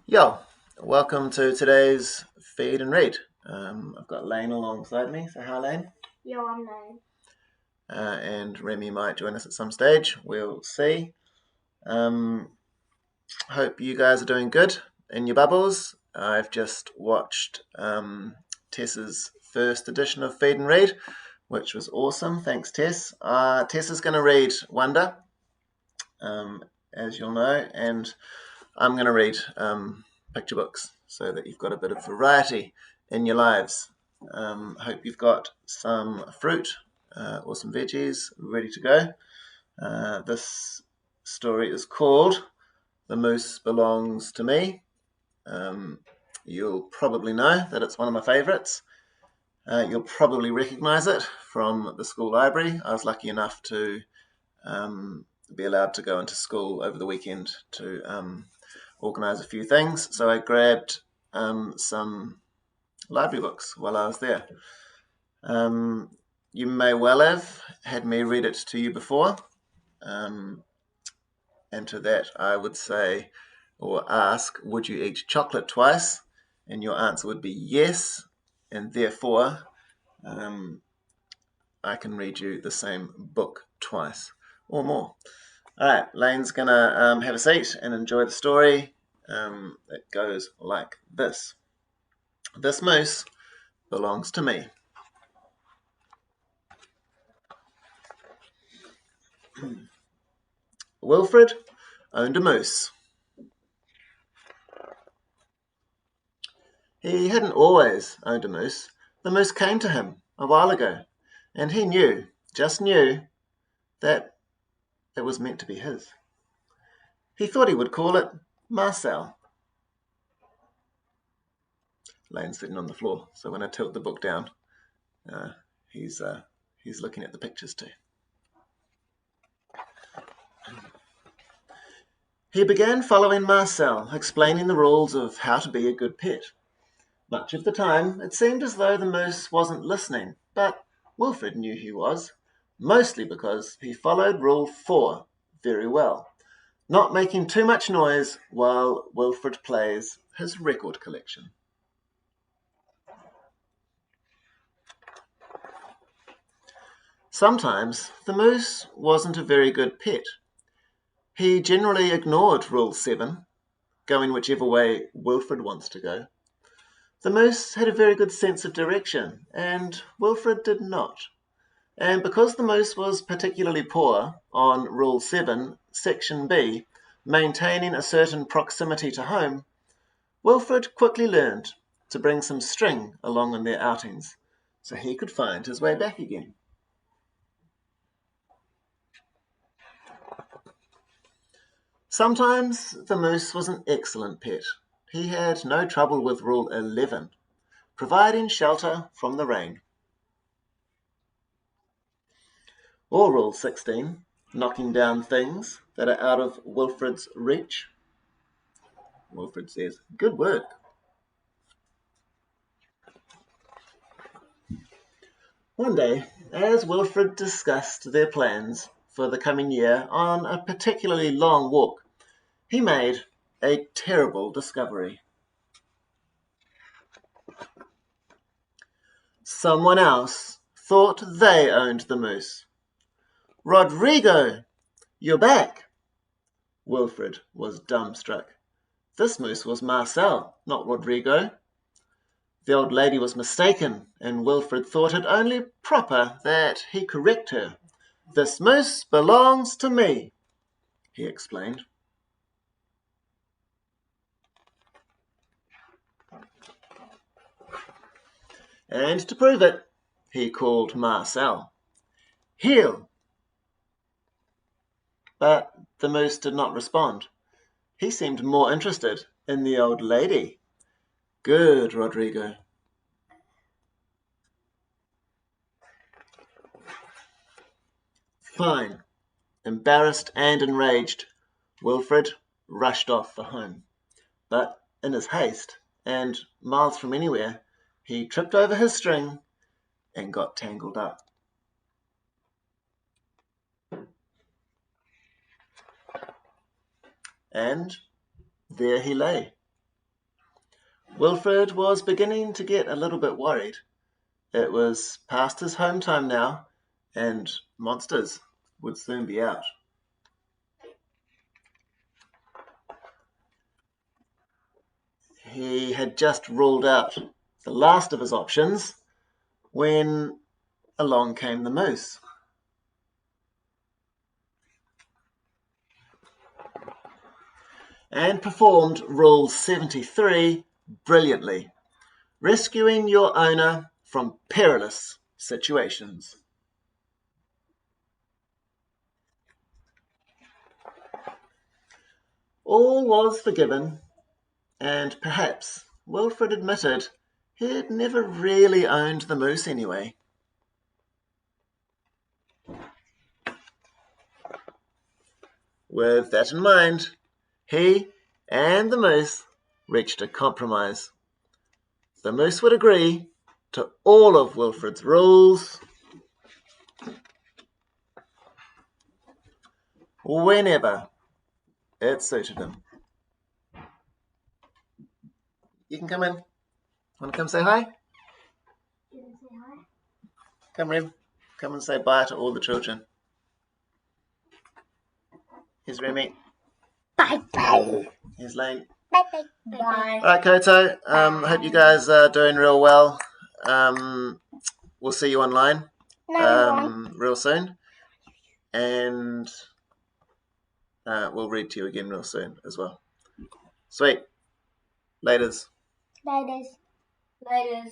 Yo, welcome to today's Feed and Read. I've got Lane alongside me. Say hi, Lane. Yo, I'm Lane. And Remy might join us at some stage. We'll see. Um, Hope you guys are doing good in your bubbles. I've just watched Tess's first edition of Feed and Read, which was awesome. Thanks, Tess. Tess is going to read Wonder, um, as you'll know, and I'm going to read picture books so that you've got a bit of variety in your lives. Hope you've got some fruit or some veggies ready to go. This story is called The Moose Belongs to Me. Um, you'll probably know that it's one of my favourites. You'll probably recognise it from the school library. I was lucky enough to be allowed to go into school over the weekend to organise a few things. So I grabbed some library books while I was there. You may well have had me read it to you before. Um, and to that, I would say or ask, would you eat chocolate twice? And your answer would be yes. And therefore, um, I can read you the same book twice or more. All right, Lane's going to have a seat and enjoy the story. It goes like this. This moose belongs to me. Wilfred owned a moose. He hadn't always owned a moose. The moose came to him a while ago, and he knew, just knew, that it was meant to be his. He thought he would call it Marcel. Lane's sitting on the floor, so when I tilt the book down, uh, he's looking at the pictures too. He began following Marcel, explaining the rules of how to be a good pet. Much of the time, it seemed as though the moose wasn't listening, but Wilfred knew he was, mostly because he followed Rule 4 very well, not making too much noise while Wilfred plays his record collection. Sometimes the moose wasn't a very good pet. He generally ignored Rule 7, going whichever way Wilfred wants to go. The moose had a very good sense of direction, and Wilfred did not. And because the moose was particularly poor on Rule 7, Section B, maintaining a certain proximity to home, Wilfred quickly learned to bring some string along on their outings so he could find his way back again. Sometimes the moose was an excellent pet. He had no trouble with Rule 11, providing shelter from the rain. Or Rule 16, knocking down things that are out of Wilfred's reach. Wilfred says, "Good work." One day, as Wilfred discussed their plans for the coming year on a particularly long walk, he made a terrible discovery. Someone else thought they owned the moose. "Rodrigo, you're back!" Wilfred was dumbstruck. This moose was Marcel, not Rodrigo. The old lady was mistaken, and Wilfred thought it only proper that he correct her. "This moose belongs to me," he explained. And to prove it, he called Marcel. "Heel!" But the moose did not respond. He seemed more interested in the old lady. "Good, Rodrigo." "Fine." Embarrassed and enraged, Wilfred rushed off for home. But in his haste, and miles from anywhere, he tripped over his string and got tangled up. And there he lay, Wilfred was beginning to get a little bit worried. It was past his home time now, and monsters would soon be out. He had just ruled out the last of his options when along came the moose. And performed Rule 73 brilliantly, rescuing your owner from perilous situations. All was forgiven, and perhaps Wilfred admitted he had never really owned the moose anyway. With that in mind, he and the moose reached a compromise. The moose would agree to all of Wilfred's rules whenever it suited him. You can come in. Want to come say hi? You want to say hi? Come, Rem. Come and say bye to all the children. Here's Remy. Bye-bye. Here's Lane. Bye-bye. Bye. All right, Koto. Hope you guys are doing real well. We'll see you online real soon. And we'll read to you again real soon as well. Sweet. Laters. Laters. Laters.